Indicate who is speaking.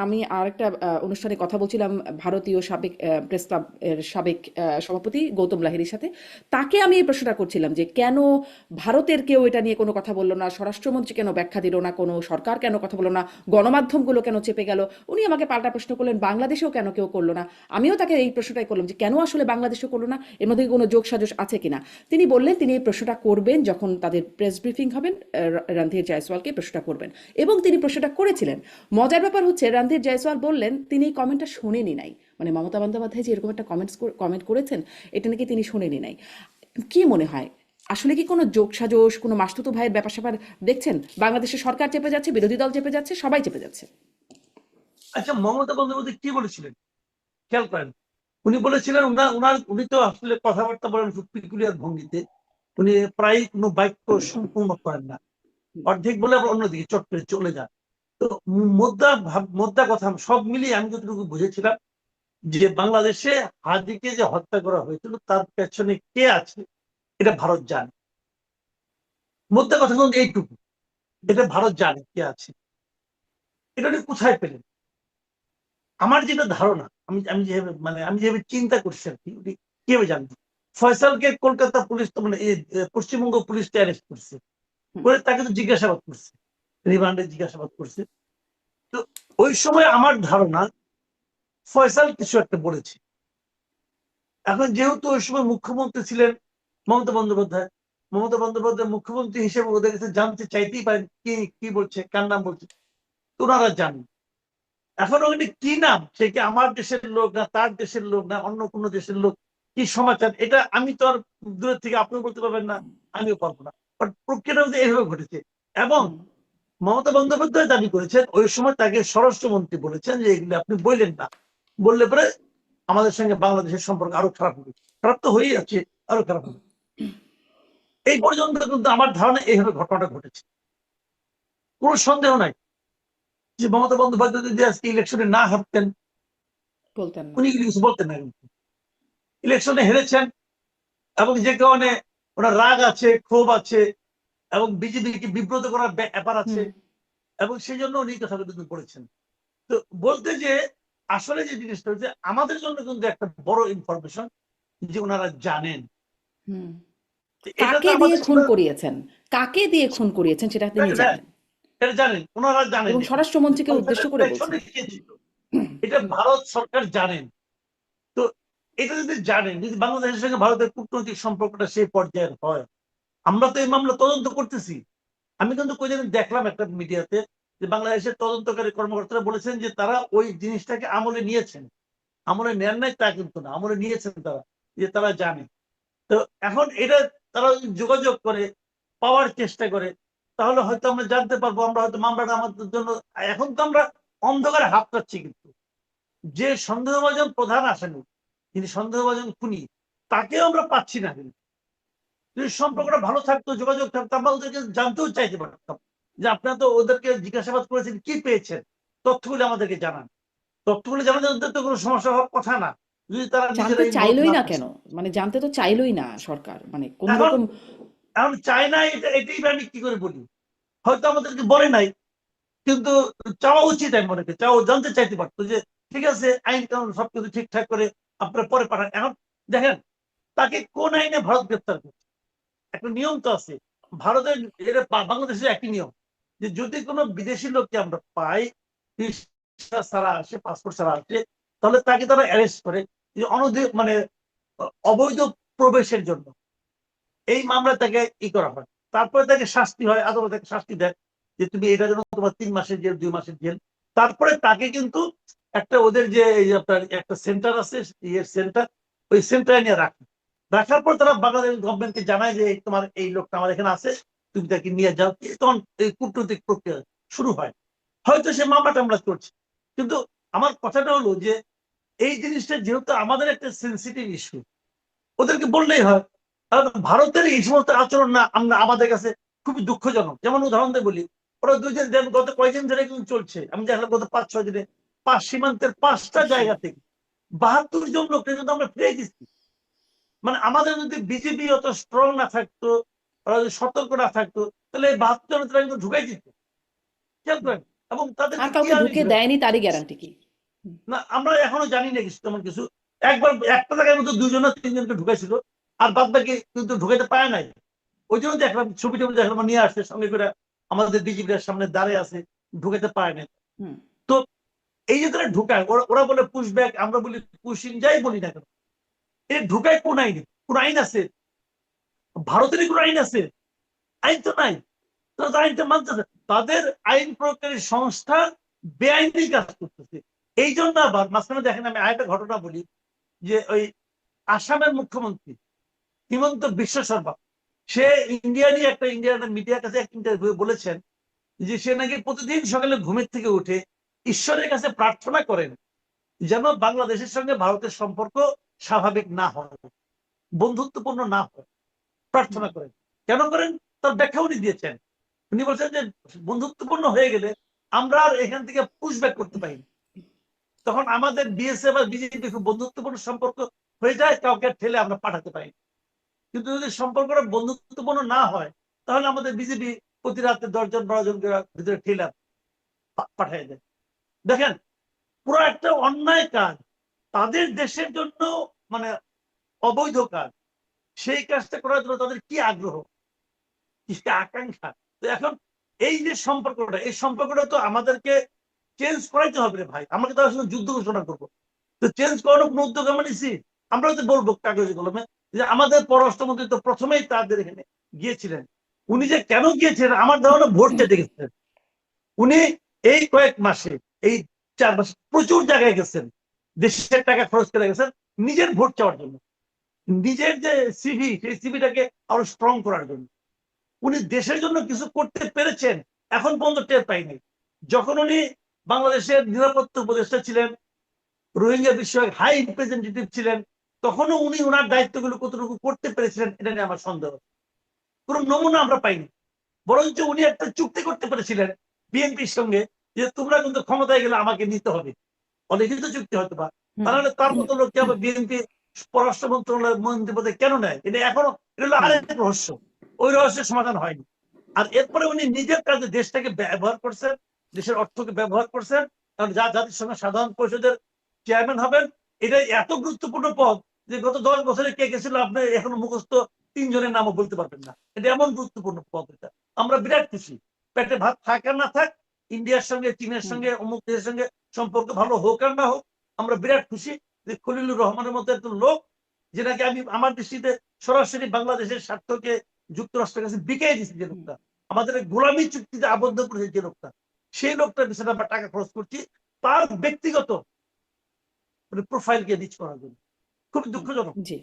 Speaker 1: আমি আরেকটা অনুষ্ঠানে কথা বলছিলাম ভারতীয় সাবেক প্রেস ক্লাবের সাবেক সভাপতি গৌতম লাহিড়ীর সাথে। তাকে আমি এই প্রশ্নটা করছিলাম যে কেন ভারতের কেউ এটা নিয়ে কোনো কথা বলল না, স্বরাষ্ট্রমন্ত্রী কেন ব্যাখ্যা দিল না, কোনো সরকার কেন কথা বলল না, গণমাধ্যমগুলো কেন চেপে গেল। উনি আমাকে পাল্টা প্রশ্ন করলেন বাংলাদেশেও কেন কেউ করলো না। আমিও তাকে এই প্রশ্নটাই করলাম যে কেন আসলে বাংলাদেশেও করলো না, এর মধ্যে কি কোনো যোগসাজশ আছে কিনা। তিনি বললেন তিনি এই প্রশ্নটা করবেন যখন তাদের প্রেস ব্রিফিং হবেন, রণধীর জয়সওয়ালকে প্রশ্নটা করবেন, এবং তিনি প্রশ্নটা করেছিলেন। মজার ব্যাপার হচ্ছে রণধীর জয়সওয়াল বললেন তিনি এই কমেন্টটা শোনেনি নাই, মানে মমতা বন্দ্যোপাধ্যায় যে এরকম একটা কমেন্ট করেছেন এটা নাকি তিনি শোনেনি নাই। কি মনে হয় আসলে কি কোনো যোগসাজশ, কোনো মাসতুতো ভাইয়ের ব্যাপার স্যাপার দেখছেন? বাংলাদেশের সরকার চেপে যাচ্ছে, বিরোধী দল চেপে যাচ্ছে, সবাই চেপে যাচ্ছে।
Speaker 2: আচ্ছা, মমতা বন্দ্যোপাধ্যায় কি বলেছিলেন খেয়াল করেন? উনি বলেছিলেন উনি তো আসলে কথাবার্তা বলেন খুব পিকুলিয়ার ভঙ্গিতে। উনি প্রায় কোনো বাক্য সম্পূর্ণ করেন না, অর্ধেক বলে আবার অন্যদিকে চট করে চলে যান। তো মোদ্দা কথা সব মিলিয়ে আমি যতটুকু বুঝেছিলাম যে বাংলাদেশে হাদিকে যে হত্যা করা হয়েছিল তার পেছনে কে আছে এটা ভারত জানে। মোদ্দা কথা কিন্তু এইটুকু, এটা ভারত জানে কে আছে। এটা উনি কোথায় পেলেন? আমার যেটা ধারণা, আমি যেভাবে চিন্তা করছি আর কি, উনি কিভাবে জানবেন? ফয়সালকে কলকাতা পুলিশ তো মানে পশ্চিমবঙ্গ পুলিশ অ্যারেস্ট করছে, করে তাকে তো জিজ্ঞাসাবাদ করছে, রিমান্ডে জিজ্ঞাসাবাদ করছে। তো ওই সময় আমার ধারণা ফয়সাল কিছু একটা বলেছে। এখন যেহেতু ওই সময় মুখ্যমন্ত্রী ছিলেন মমতা বন্দ্যোপাধ্যায়, মমতা বন্দ্যোপাধ্যায় মুখ্যমন্ত্রী হিসেবে ওদের কাছে জানতে চাইতেই পারেন কি বলছে, কার নাম বলছে, তো ওনারা জানেন। এখন ওখানে কি নাম, সে কি আমার দেশের লোক না তার দেশের লোক না অন্য কোনো দেশের লোক, কি সমাচার, এটা আমি তো আর দূরের থেকে আপনিও বলতে পারবেন না, আমিও পারবো না। বাট প্রক্রিয়াটা এইভাবে ঘটেছে। এবং মমতা বন্দ্যোপাধ্যায় দাবি করেছেন ওই সময় তাকে স্বরাষ্ট্রমন্ত্রী বলেছেন যে এগুলো আপনি বললেন না, বললে পরে আমাদের সঙ্গে বাংলাদেশের সম্পর্ক আরো খারাপ হবে। খারাপ তো হয়েই যাচ্ছে, আরো খারাপ হবে। এই পর্যন্ত কিন্তু আমার ধারণা এইভাবে ঘটনাটা ঘটেছে। কোনো সন্দেহ নাই যে মমতা বন্দ্যোপাধ্যায় যদি আজকে ইলেকশনে না হারতেন
Speaker 1: বলতেন না।
Speaker 2: উনি কিছু বলতেন না। ইলেকশনে হেরেছেন এবং যে কারণে ওনার রাগ আছে, ক্ষোভ আছে এবং বিজেপিকে বিব্রত করার ব্যাপার আছে, এবং সেই জন্য উনি কথাটা কিন্তু বলেছেন। তো বলতে যে আসলে যে জিনিসটা হচ্ছে আমাদের জন্য কিন্তু একটা বড় ইনফরমেশন যে ওনারা জানেন। এটা তো
Speaker 1: কাকে দিয়ে
Speaker 2: আমাদের
Speaker 1: খুন করিয়েছেন, কাকে দিয়ে খুন করিয়েছেন সেটা তিনি জানেন,
Speaker 2: এটা জানেন, ওনারা জানেন
Speaker 1: এবং
Speaker 2: এটা।
Speaker 1: স্বরাষ্ট্রমন্ত্রীকে উদ্দেশ্য করে বলছেন।
Speaker 2: এটা ভারত সরকার জানেন। তো এটা যদি জানেন, যদি বাংলাদেশের সঙ্গে ভারতের কূটনৈতিক সম্পর্কটা সেই পর্যায়ের হয়, আমরা তো এই মামলা তদন্ত করতেছি। আমি কিন্তু কোই দেখলাম একটা মিডিয়াতে যে বাংলাদেশের তদন্তকারী কর্মকর্তারা বলেছেন যে তারা ওই জিনিসটাকে আমলে নিয়েছেন। আমলে নেন নাই তা কিন্তু না, আমলে নিয়েছেন তারা, যে তারা জানে। তো এখন এটা তারা যোগাযোগ করে পাওয়ার চেষ্টা করে, তাহলে হয়তো আমরা জানতে পারবো, আমরা হয়তো মামলাটা আমাদের জন্য। এখন তো আমরা অন্ধকারে হাত পাচ্ছি, কিন্তু যে সন্দেহভাজন প্রধান আসামি, যিনি সন্দেহভাজন খুনি, তাকেও আমরা পাচ্ছি না। কিন্তু যদি সম্পর্কটা ভালো থাকতো, যোগাযোগ থাকতো, আমরা ওদেরকে জানতেও চাইতে পারতাম যে আপনারা তো ওদেরকে জিজ্ঞাসাবাদ করেছেন, কি পেয়েছেন, তথ্যগুলো আমাদেরকে জানান। তথ্যগুলো জানাতে ওদের তো কোনো সমস্যা হওয়ার কথা না, যদি তারা
Speaker 1: জানতে
Speaker 2: নিজেরা ইনভলভ
Speaker 1: চাইলই
Speaker 2: না
Speaker 1: না
Speaker 2: থাকে।
Speaker 1: কেন, মানে জানতে তো চাইলই না সরকার, মানে কোন
Speaker 2: এখন
Speaker 1: রকম।
Speaker 2: এখন চায় না, এটাই আমি কি করে বলি, হয়তো আমাদেরকে বলে নাই, কিন্তু চাওয়া উচিত। আমি মনে করি চাওয়া, জানতে চাইতে পারতো যে ঠিক আছে আইন কানুন সবকিছু ঠিকঠাক করে আপনারা পরে পাঠান। এখন দেখেন তাকে কোন আইনে ভারত গ্রেপ্তার করছে, একটা নিয়ম তো আছে ভারতের, এটা বাংলাদেশের একই নিয়ম যে যদি কোনো বিদেশি লোককে আমরা পাই, ভিসা ছাড়া আসে, পাসপোর্ট ছাড়া আসে, তাহলে তাকে তারা অ্যারেস্ট করে যে মানে অবৈধ প্রবেশের জন্য। এই মামলা তাকে করা হয়, তারপরে তাকে শাস্তি হয়, আদালত তাকে শাস্তি দেয় যে তুমি এটার জন্য তোমার 3 মাসের জেল, 2 মাসের জেল। তারপরে তাকে কিন্তু একটা ওদের যে আপনার একটা সেন্টার আছে, ইয়ের সেন্টার, ওই সেন্টারে নিয়ে রাখে। রাখার পর তারা বাংলাদেশ গভর্নমেন্টকে জানায় যে তোমার এই লোকটা আমার এখানে আছে, তুমি তাকে নিয়ে যাও। তখন এই কূটনৈতিক প্রক্রিয়া শুরু হয়। হয়তো সে মামলা টামলা করছে, কিন্তু আমার কথাটা হলো যে এই জিনিসটা যেহেতু আমাদের একটা সেন্সিটিভ ইস্যু, ওদেরকে বললেই হয়। কারণ ভারতের এই সমস্ত আচরণ না আমরা আমাদের কাছে খুবই দুঃখজনক। যেমন উদাহরণ দিয়ে বলি, ওরা দুইজন গত কয়েকদিন ধরে কিন্তু চলছে, আমি দেখলাম গত 5-6 দিনে সীমান্তের 5টা জায়গা থেকে 72 জন লোককে কিন্তু আমরা ফিরে দিচ্ছি। মানে আমাদের যদি বিজেপি অত স্ট্রং না থাকতো, ওরা যদি সতর্ক না থাকতো, তাহলে এই 72 জনের তারা কিন্তু ঢুকাই দিত। খেয়াল করেন। এবং
Speaker 1: আর
Speaker 2: তাদেরকে কি
Speaker 1: কাউকে ঢুকে
Speaker 2: আনিয়েছিলেন
Speaker 1: দেয়নি তারই গ্যারান্টি কি?
Speaker 2: না, আমরা এখনো জানি না কিছু তেমন কিছু। একবার একটা জায়গায় মতো 2 জন না 3 জনকে ঢুকাইছিল, আর বাদ বাকি কিন্তু ঢুকাইতে পারে নাই। ওই জন্য দেখলাম ছবি টবি দেখলাম নিয়ে আসছে সঙ্গে করে, আমাদের বিজিবির সামনে দাঁড়িয়ে আছে, ঢুকাইতে পারে নাই।
Speaker 1: হুম
Speaker 2: তো এই যে তারা ঢুকায়, ওরা বলে পুশ ব্যাক, আমরা বলি পুশ ইন, যাই বলি না কেন, এ ঢুকায় কোন আইনে? কোন আইন আছে? ভারতেরই কোন আইন আছে? আইন তো নাই। তারা আইনটা মানতেছে, তাদের আইন প্রয়োগকারী সংস্থা বেআইনি কাজ করতেছে। এই জন্য আবার মাঝখানে দেখেন, আমি আরেকটা ঘটনা বলি, যে ওই আসামের মুখ্যমন্ত্রী হিমন্ত বিশ্ব শর্মা, সে ইন্ডিয়ান মিডিয়ার কাছে এক ইন্টারভিউ বলেছেন যে সে নাকি প্রতিদিন সকালে ঘুমের থেকে উঠে ঈশ্বরের কাছে প্রার্থনা করেন যেন বাংলাদেশের সঙ্গে ভারতের সম্পর্ক স্বাভাবিক না হয়, বন্ধুত্বপূর্ণ না হয়,
Speaker 1: হুম
Speaker 2: প্রার্থনা করেন। কেন করেন তার ব্যাখ্যা উনি দিয়েছেন। উনি বলছেন যে বন্ধুত্বপূর্ণ হয়ে গেলে আমরা আর এখান থেকে পুশব্যাক করতে পারি না। তখন আমাদের বিএসএফ আর বিজেপি খুব বন্ধুত্বপূর্ণ সম্পর্ক হয়ে যায়, কাউকে ঠেলে আমরা পাঠাতে পারি। কিন্তু যদি সম্পর্কটা বন্ধুত্বপূর্ণ না হয়, তাহলে আমাদের বিজেপি প্রতি রাতে 10 জন 12 জনকে ভিতরে ঠেলে পাঠিয়ে দেয়। দেখেন, পুরো একটা অন্যায় কাজ, তাদের দেশের জন্য মানে অবৈধ কাজ, সেই কাজটা করার জন্য তাদের কি আগ্রহ, কি আকাঙ্ক্ষা। তো এখন এই যে সম্পর্কটা, এই সম্পর্কটা তো আমাদেরকে চেঞ্জ করাইতে হবে রে ভাই। আমাকে তার সঙ্গে যুদ্ধ ঘোষণা করবো, তো চেঞ্জ করানোর কোনো উদ্যোগ আমরা নিছি? আমরা তো বলবো কাগজে কলমে যে আমাদের পররাষ্ট্রমন্ত্রী তো প্রথমেই তাদের এখানে গিয়েছিলেন। উনি যে কেন গিয়েছিলেন, আমার ধারণা ভোট চাইতে গেছেন। উনি এই কয়েক মাসে, এই 4 মাসে প্রচুর জায়গায় গেছেন, দেশের টাকা খরচ করে গেছেন নিজের ভোট চাওয়ার জন্য, নিজের যে সিভি, সেই সিভিটাকে আরো স্ট্রং করার জন্য। উনি দেশের জন্য কিছু করতে পেরেছেন এখন পর্যন্ত টের পাইনি। যখন উনি বাংলাদেশের নিরাপত্তা উপদেষ্টা ছিলেন, রোহিঙ্গা বিষয়ক হাই রিপ্রেজেন্টেটিভ ছিলেন, তখনও উনি ওনার দায়িত্বগুলো কতটুকু করতে পেরেছিলেন এটা নিয়ে আমার সন্দেহ। কোন নমুনা আমরা পাইনি। বরঞ্চ উনি একটা চুক্তি করতে পেরেছিলেন বিএনপির সঙ্গে, যে তোমরা কিন্তু ক্ষমতায় গেলে আমাকে নিতে হবে, অলিখিত চুক্তি হয়তো বা।
Speaker 1: হুম
Speaker 2: তাহলে তার মতো লোককে আবার বিএনপি পররাষ্ট্র মন্ত্রণালয়ের মন্ত্রী পদে কেন নেয়, এটা এখনো, এটা হলো
Speaker 1: হুম
Speaker 2: আরেক রহস্য। ওই রহস্যের সমাধান হয়নি। আর এরপরে উনি নিজের কাজে দেশটাকে ব্যবহার করছেন, দেশের অর্থকে ব্যবহার করছেন, কারণ জাতিসংঘ সাধারণ পরিষদের চেয়ারম্যান হবেন, এটা এত গুরুত্বপূর্ণ পদ যে গত 10 বছরে কে গেছিল আপনি এখনো মুখস্থ 3 জনের নামও বলতে পারবেন না। এটা এমন গুরুত্বপূর্ণ পদ, এটা আমরা বিরাট খুশি। পেটে ভাত থাক আর না থাক, ইন্ডিয়ার সঙ্গে, চীনের
Speaker 1: হুম
Speaker 2: সঙ্গে, অমুক দেশের সঙ্গে সম্পর্ক ভালো হোক আর না হোক, আমরা বিরাট খুশি যে খলিলুর রহমানের মতো একজন লোক, যেটাকে আমি আমার দৃষ্টিতে সরাসরি বাংলাদেশের স্বার্থকে যুক্তরাষ্ট্রের কাছে বিকিয়ে দিচ্ছি, যে লোকটা আমাদের গোলামী চুক্তিতে আবদ্ধ করেছে, যে লোকটা, সেই লোকটার পিছনে আমরা টাকা খরচ করছি তার ব্যক্তিগত প্রোফাইলকে রিচ করার জন্য। খুব
Speaker 1: হুম
Speaker 2: দুঃখজনক।
Speaker 1: জি